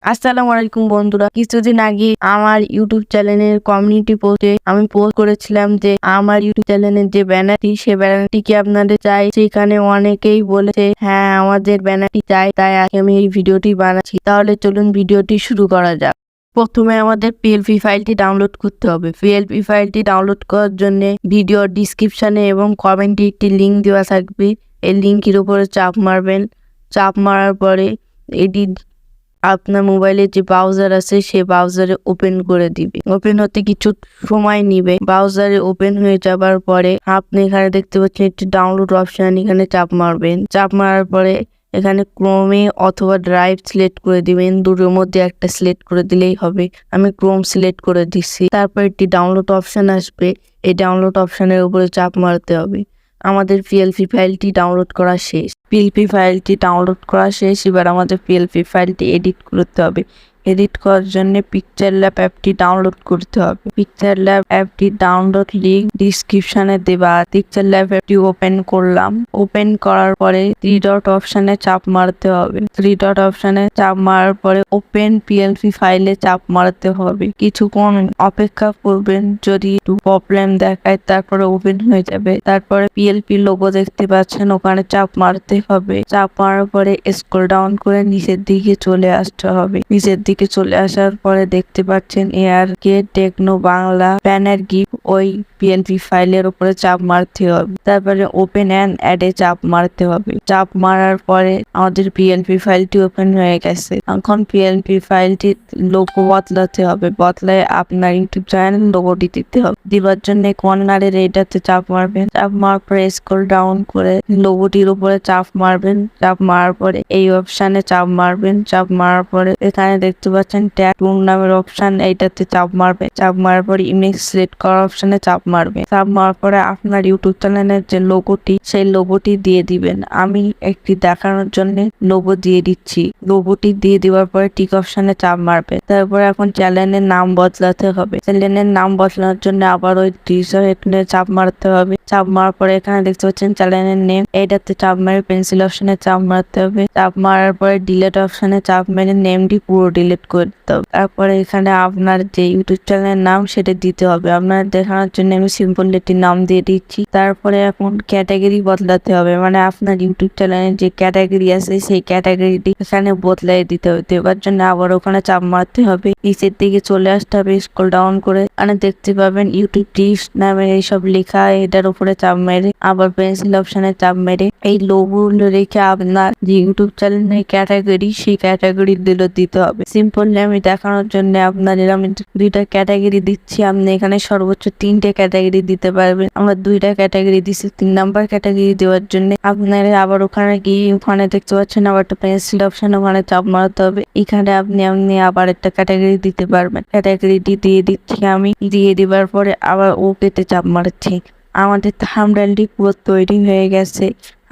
আসসালামু আলাইকুম বন্ধুরা, কিছুদিন আগে আমার ইউটিউব চ্যানেলের কমিউনিটি পোস্টে আমি পোস্ট করেছিলাম যে আমার ইউটিউব চ্যানেলের যে ব্যানারটি সে ব্যানারটি কি আপনাদের চাই। সেখানে অনেকেই বলেছে হ্যাঁ আমাদের ব্যানারটি চাই, তাই আজকে আমি এই ভিডিওটি বানাচ্ছি। তাহলে চলুন ভিডিওটি শুরু করা যাক। প্রথমে আমাদের পিএলপি ফাইলটি ডাউনলোড করতে হবে। পিএলপি ফাইলটি ডাউনলোড করার জন্য ভিডিও ডিসক্রিপশনে এবং কমেন্টে একটি লিঙ্ক দেওয়া থাকবে। এই লিঙ্কের উপরে চাপ মারবেন। চাপ মারার পরে এটি আপনার মোবাইলে যে ব্রাউজার আছে সেই ব্রাউজারে ওপেন করে দিবে। ওপেন হতে কিছু সময় নিবে। ব্রাউজারে ওপেন হয়ে যাবার পরে আপনি এখানে দেখতে পাচ্ছেন একটি ডাউনলোড অপশন, এখানে চাপ মারবেন। চাপ মারার পরে এখানে ক্রোমে অথবা ড্রাইভ সিলেক্ট করে দিবেন। দুটোর মধ্যে একটা সিলেক্ট করে দিলেই হবে। আমি ক্রোম সিলেক্ট করে দিচ্ছি। তারপর একটি ডাউনলোড অপশন আসবে। এই ডাউনলোড অপশনের উপরে চাপ মারতে হবে। আমাদের পিএলপি ফাইলটি ডাউনলোড করা শেষ। পিএলপি ফাইলটি ডাউনলোড করা শেষ। এবার আমাদের পিএলপি ফাইলটি এডিট করতে হবে। এডিট করার জন্য পিকচারল্যাব অ্যাপটি ডাউনলোড করতে হবে। পিকচারল্যাব অ্যাপটি ডাউনলোড লিঙ্ক ডিসক্রিপশনে দেওয়া। পিকচারল্যাব অ্যাপটি ওপেন করলাম। ওপেন করার পরে 3 ডট অপশনে চাপ মারতে হবে। 3 ডট অপশনে চাপ মারার পরে ওপেন পিএলপি ফাইলে চাপ মারতে হবে। কিছুক্ষণ অপেক্ষা করবেন, যদি একটু প্রবলেম দেখায় তারপরে ওপেন হয়ে যাবে। তারপরে পিএলপি লোগো দেখতে পাচ্ছেন, ওখানে চাপ মারতে হবে। চাপ মারার পরে স্ক্রল ডাউন করে নিচের দিকে চলে আসতে হবে। নিচের দিকে চলে আসার পরে দেখতে পাচ্ছেন ARK techno Bangla banner gift, ওই পিএলপি ফাইলের উপরে চাপ মারতে হবে। তারপরে ওপেন অ্যান্ড অ্যাডে চাপ মারতে হবে। চাপ মারার পরে আমাদের পিএলপি ফাইলটি ওপেন হয়ে গেছে। এখন পিএলপি ফাইলটি লোগো বদলাতে হবে। বদলায় আপনার ইউটিউব চ্যানেল লোগোটি দিতে হবে। দিবার জন্য কর্নারের এইটাতে চাপ মারবেন। চাপ মারার পরে স্ক্রল ডাউন করে লোগোটির উপরে চাপ মারবেন। চাপ মারার পরে এই অপশানে চাপ মারবেন। চাপ মারার পরে এখানে দেখতে পাচ্ছেন ট্যাগ টুন নামের অপশন, এইটাতে চাপ মারবে। চাপ মারার পরে ইমেজ সিলেক্ট করার অপশনে চাপ মারবে। চাপ মারার পরে আপনার ইউটিউব চ্যানেলের যে লোগোটি সেই লোগোটি দিয়ে দিবেন। আমি একটি দেখানোর জন্য লোগো দিয়ে দিচ্ছি। লোগোটি দিয়ে দেওয়ার পরে টিক অপশনে চাপ মারবে। তারপরে এখন চ্যানেলের নাম বদলাতে হবে। চ্যানেলের নাম বদলানোর জন্য আবার ওই এখানে চাপ মারতে হবে। চাপ মারার পরে এখানে দেখতে পাচ্ছেন চ্যানেলের নেম, এইটাতে চাপ মেরে পেন্সিল অপশনে চাপ মারতে হবে। চাপ মারার পরে ডিলিট অপশনে চাপ মেরে নেমটি পুরো ডিলিট করে দিতে হবে। তারপরে এখানে আপনার যে ইউটিউব চ্যানেলের নাম সেটা দিতে হবে। আপনার দেখানোর জন্য আমি সিম্পল একটি নাম দিয়ে দিচ্ছি। তারপরে এখন ক্যাটাগরি বদলাতে হবে, মানে আপনার ইউটিউব চ্যানেলের যে ক্যাটাগরি আছে সেই ক্যাটাগরিটি এখানে বদলাই দিতে হবে। দেওয়ার জন্য আবার ওখানে চাপ মারতে হবে। নিচের দিকে চলে আসতে হবে। স্ক্রল ডাউন করে এখানে দেখতে পাবেন ইউটিউব টিপস নামে এইসব লেখা, এটার উপরে চাপ মেরে আবার পেন্সিল অপশনে চাপ মেরে এই লোগোগুলো রেখে আপনার যে ইউটিউব চ্যানেলের ক্যাটাগরি সেই ক্যাটাগরি দিতে হবে। সিম্পল আমি দেখানোর জন্য আপনাদের আমি 2টা ক্যাটাগরি দিচ্ছি। আপনি এখানে সর্বোচ্চ 3টে ক্যাটাগরি দিতে পারবেন। আমরা 2টা ক্যাটাগরি দিচ্ছি। 3 নাম্বার ক্যাটাগরি দেওয়ার জন্য আপনারা আবার ওখানে গিয়ে ওখানে দেখতে পাচ্ছেন আবার একটা পেন্সিল অপশন, ওখানে চাপ মারতে হবে। এখানে আপনি আবার একটা ক্যাটাগরি দিতে পারবেন। ক্যাটাগরিটি দিয়ে দিচ্ছি আমি। দিয়ে দেওয়ার পরে আবার ওকেতে চাপ মারছি। আমাদের থাম্বনেলটি পুরো তৈরি হয়ে গেছে।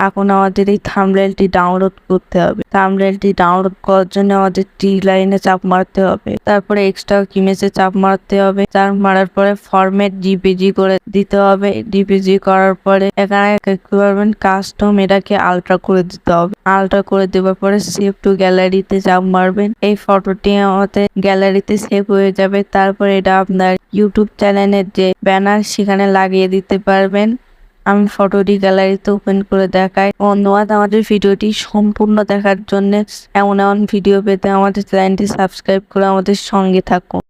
এখন আমাদের এই থাম্বনেলটি ডাউনলোড করতে হবে। থাম্বনেলটি ডাউনলোড করার জন্য আমাদের 3 লাইনে চাপ মারতে হবে। তারপরে এক্সট্রা ইমেজে চাপ মারতে হবে। চাপ মারার পরে ফরম্যাট জিপিজি করে দিতে হবে। জিপিজি করার পরে এখানে দেখতে পারবেন কাস্টম, এটাকে আলট্রা করে দিতে হবে। আলট্রা করে দেওয়ার পরে সেভ টু গ্যালারিতে চাপ মারবেন। এই ফটোটি আমাদের গ্যালারিতে সেভ হয়ে যাবে। তারপরে এটা আপনার ইউটিউব চ্যানেলের যে ব্যানার সেখানে লাগিয়ে দিতে পারবেন। আমি ফটোটি গ্যালারিতে ওপেন করে দেখাই। ধন্যবাদ আমাদের ভিডিওটি সম্পূর্ণ দেখার জন্য। এমন ভিডিও পেতে আমাদের চ্যানেলটি সাবস্ক্রাইব করে আমাদের সঙ্গে থাকুন।